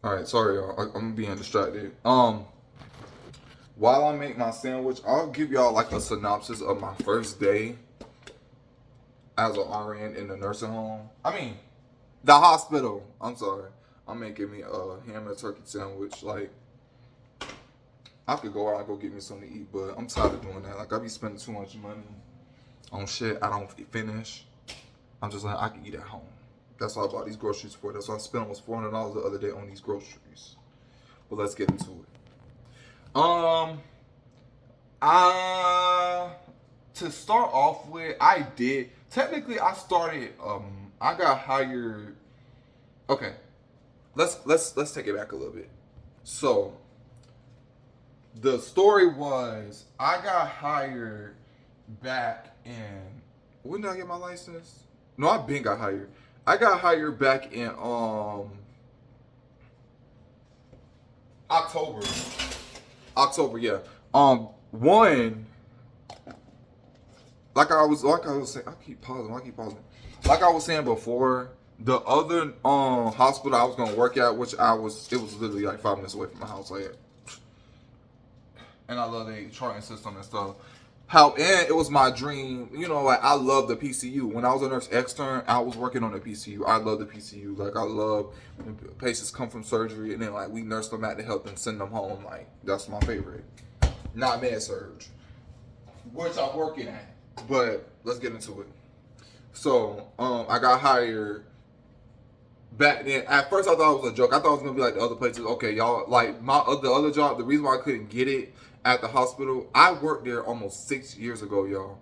All right, sorry, y'all. I'm being distracted. While I make my sandwich, I'll give y'all like a synopsis of my first day as an RN in the nursing home. I mean, the hospital. I'm sorry. I'm making me a ham and turkey sandwich. Like, I could go out and go get me something to eat, but I'm tired of doing that. Like, I be spending too much money on shit I don't finish. I'm just like, I can eat at home. That's why I bought these groceries for. That's why I spent almost $400 the other day on these groceries. But let's get into it. Um, I to start off with, I did technically I started. I got hired. Okay, let's take it back a little bit. So the story was I got hired back in when did I get my license? No, I been got hired. I got hired back in October. October, yeah. One like I was saying, I keep pausing. Like I was saying before, the other hospital I was gonna work at, it was literally like 5 minutes away from my house, like, and I love the charting system and stuff. How and it was my dream, like I love the PCU. When I was a nurse extern, I was working on the PCU. I love the PCU. Like I love when patients come from surgery and then like we nurse them back to health and send them home. Like that's my favorite. Not med surge, which I'm working at. But let's get into it. So, I got hired back then. At first, I thought it was a joke. I thought it was gonna be like the other places. Okay, y'all, like the other job. The reason why I couldn't get it at the hospital, I worked there almost 6 years ago, y'all.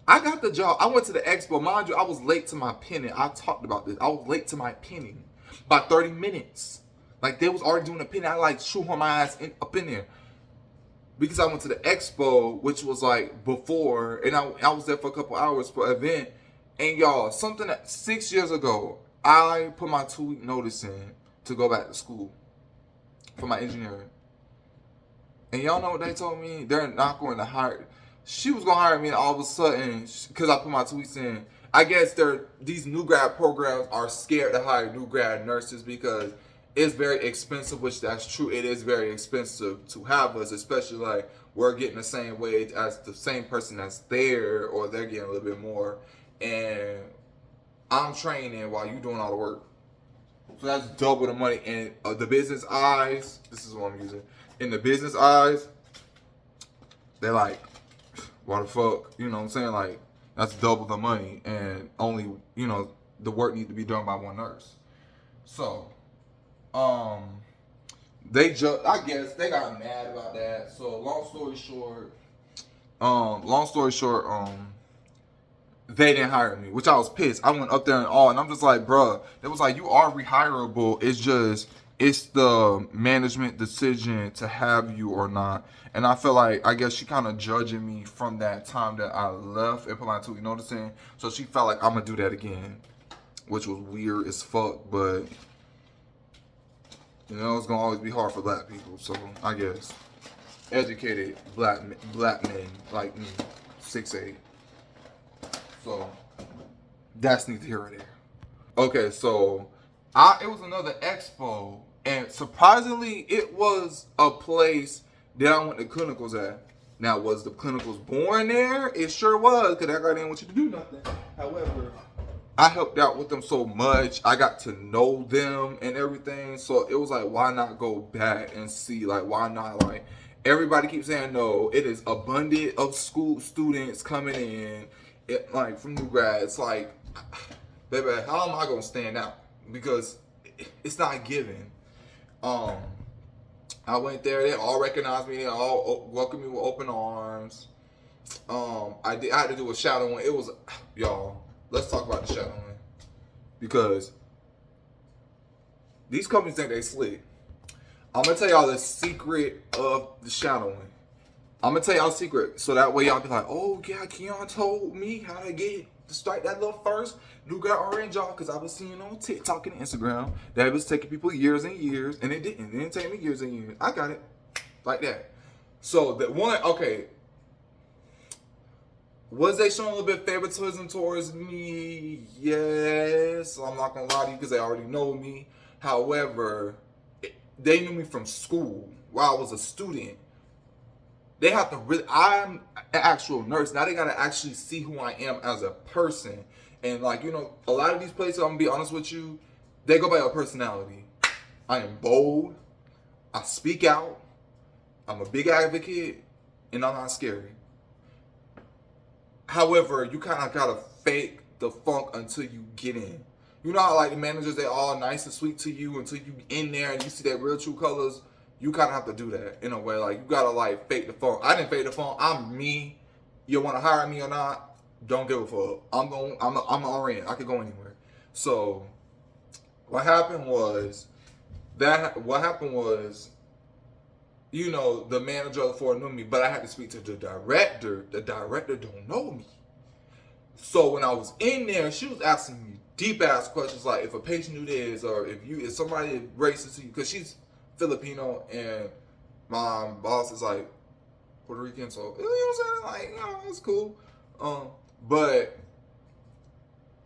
I got the job. I went to the expo. Mind you, I was late to my pinning. I talked about this. I was late to my pinning by 30 minutes. Like they was already doing the pinning. I like shoehorn my ass up in there. Because I went to the expo, which was like before, and I was there for a couple hours for an event. And y'all, something that 6 years ago, I put my 2-week notice in to go back to school for my engineering. And y'all know what they told me? They're not going to hire. She was going to hire me, and all of a sudden, because I put my 2 weeks in, I guess these new grad programs are scared to hire new grad nurses because it's very expensive, which that's true. It is very expensive to have us, especially like we're getting the same wage as the same person that's there, or they're getting a little bit more. And I'm training while you doing all the work. So that's double the money. And the business eyes, this is what I'm using. In the business eyes, they're like, what the fuck? You know what I'm saying? Like, that's double the money. And only, the work needs to be done by one nurse. So, I guess they got mad about that. So long story short, they didn't hire me, which I was pissed. I went up there and I'm just like, bruh, it was like, you are rehirable. It's the management decision to have you or not. And I feel like, I guess she kind of judging me from that time that I left and put my 2 week notice in. So she felt like I'm gonna do that again, which was weird as fuck, but it's gonna always be hard for black people. So I guess educated black men like me, 6'8". So that's neither here or there. Okay, so it was another expo, and surprisingly, it was a place that I went to clinicals at. Now, was the clinicals born there? It sure was, because that guy didn't want you to do nothing. However, I helped out with them so much. I got to know them and everything. So it was like, why not go back and see? Like, why not? Like, everybody keeps saying no. It is abundant of school students coming in, like from new grads. Like, baby, how am I gonna stand out? Because it's not given. I went there. They all recognized me. They all welcomed me with open arms. I had to do a shadowing. It was, y'all. Let's talk about the shadowing, because these companies think they slick. I'm gonna tell y'all the secret of the shadowing. I'm gonna tell y'all the secret, so that way y'all be like, oh yeah, Keon told me how to get to strike that little first new guy orange job, because I was seeing on TikTok and Instagram that it was taking people years and years, and it didn't. It didn't take me years and years. I got it like that. So the one, okay. Was they showing a little bit of favoritism towards me? Yes. I'm not gonna lie to you because they already know me. However, they knew me from school while I was a student. They have to really, I'm an actual nurse. Now they got to actually see who I am as a person. And like, you know, a lot of these places, I'm going to be honest with you, they go by your personality. I am bold. I speak out. I'm a big advocate. And I'm not scary. However, you kind of got to fake the funk until you get in. You know how like the managers, they all nice and sweet to you until you in there and you see their real true colors. You kind of have to do that in a way. Like you gotta like fake the funk. I didn't fake the funk. I'm me. You want to hire me or not? Don't give a fuck. I'm already in. I could go anywhere. So what happened was you know, the manager of the floor knew me, but I had to speak to the director. The director don't know me. So when I was in there, she was asking me deep ass questions like if a patient knew this or if somebody racist to you, because she's Filipino and my boss is like Puerto Rican, so you know what I'm saying? Like, you know, it's cool. But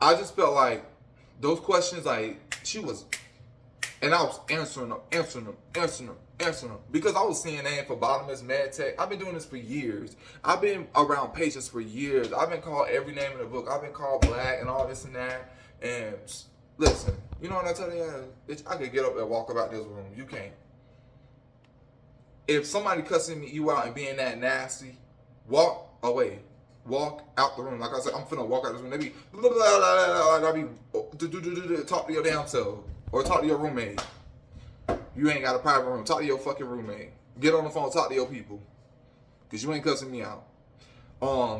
I just felt like those questions, like she was, and I was answering them because I was CNA, phlebotomist, med tech. I've been doing this for years. I've been around patients for years. I've been called every name in the book. I've been called black and all this and that. And listen, you know what I tell you? I could get up and walk about this room. You can't. If somebody cussing you out and being that nasty, walk away. Walk out the room. Like I said, I'm finna walk out this room. They be blah, blah, blah, blah, blah, talk to your damn self or talk to your roommate. You ain't got a private room. Talk to your fucking roommate. Get on the phone. Talk to your people, cause you ain't cussing me out.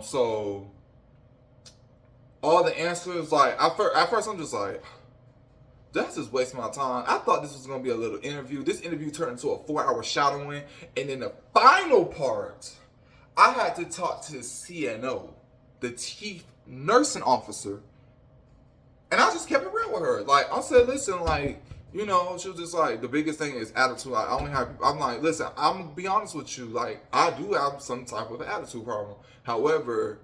So all the answers, like at first I'm just like, that's just wasting my time. I thought this was gonna be a little interview. This interview turned into a 4-hour shadowing, and then the final part, I had to talk to the CNO, the chief nursing officer, and I just kept it real with her. Like I said, listen, like, you know, she was just like, the biggest thing is attitude. Like, I'm like, listen, I'm gonna be honest with you. Like, I do have some type of attitude problem. However,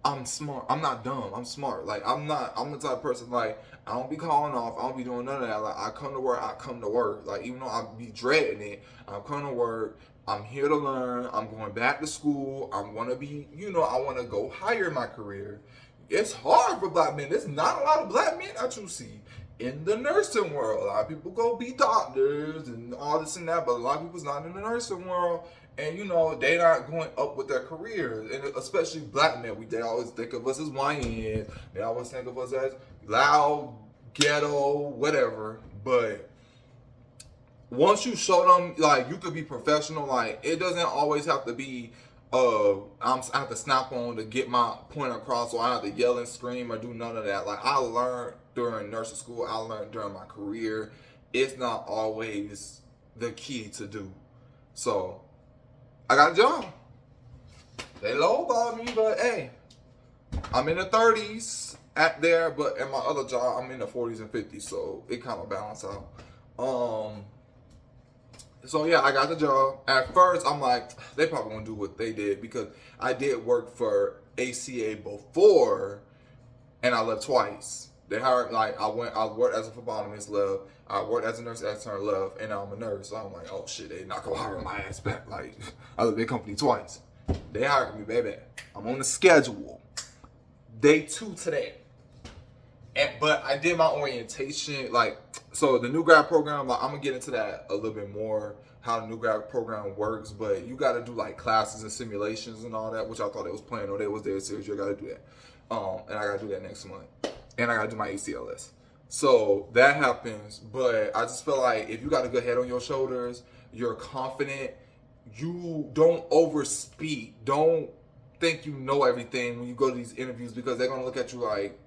I'm smart. I'm not dumb. I'm smart. Like, I'm the type of person, like, I don't be calling off. I don't be doing none of that. Like, I come to work. Like, even though I be dreading it, I'm coming to work. I'm here to learn. I'm going back to school. I want to be, you know, I want to go higher in my career. It's hard for black men. There's not a lot of black men that you see in the nursing world. A lot of people go be doctors and all this and that, but a lot of people's not in the nursing world. And, you know, they not going up with their careers. And especially black men, they always think of us as YNs. They always think of us as loud, ghetto, whatever. But once you show them, like, you could be professional, like, it doesn't always have to be, I have to snap on to get my point across, or I have to yell and scream or do none of that. Like, I learned during nursing school, I learned during my career, it's not always the key to do. So, I got a job. They lowballed me, but hey, I'm in the 30s at there, but at my other job, I'm in the 40s and 50s, so it kind of balanced out. So yeah, I got the job. At first, I'm like, they probably gonna do what they did, because I did work for ACA before, and I left twice. They hired, like, I worked as a phlebotomist, left. I worked as a nurse extern, left, and now I'm a nurse. So I'm like, oh shit, they not gonna hire my ass back. Like, I left their company twice. They hired me, baby. I'm on the schedule. Day 2 today. But I did my orientation, like, so the new grad program, like, I'm gonna get into that a little bit more, how the new grad program works, but you gotta do like classes and simulations and all that, which I thought they was playing, or they was there serious. You gotta do that. And I gotta do that next month. And I gotta do my ACLS. So that happens, but I just feel like if you got a good head on your shoulders, you're confident, you don't overspeak, don't think you know everything when you go to these interviews, because they're gonna look at you like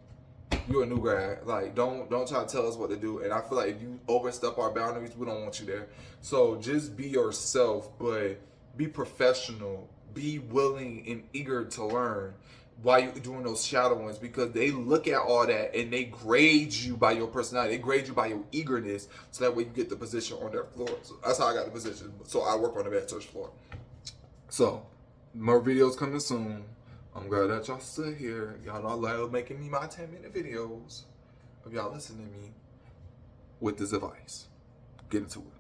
you're a new grad. Like, don't try to tell us what to do. And I feel like if you overstep our boundaries, we don't want you there. So just be yourself, but be professional, be willing and eager to learn while you're doing those shadowings, because they look at all that and they grade you by your personality. They grade you by your eagerness, so that way you get the position on their floor. So that's how I got the position. So I work on the med surg floor. So more videos coming soon. I'm glad that y'all still here. Y'all know I love making me my 10-minute videos of y'all listening to me. with this advice. Get into it.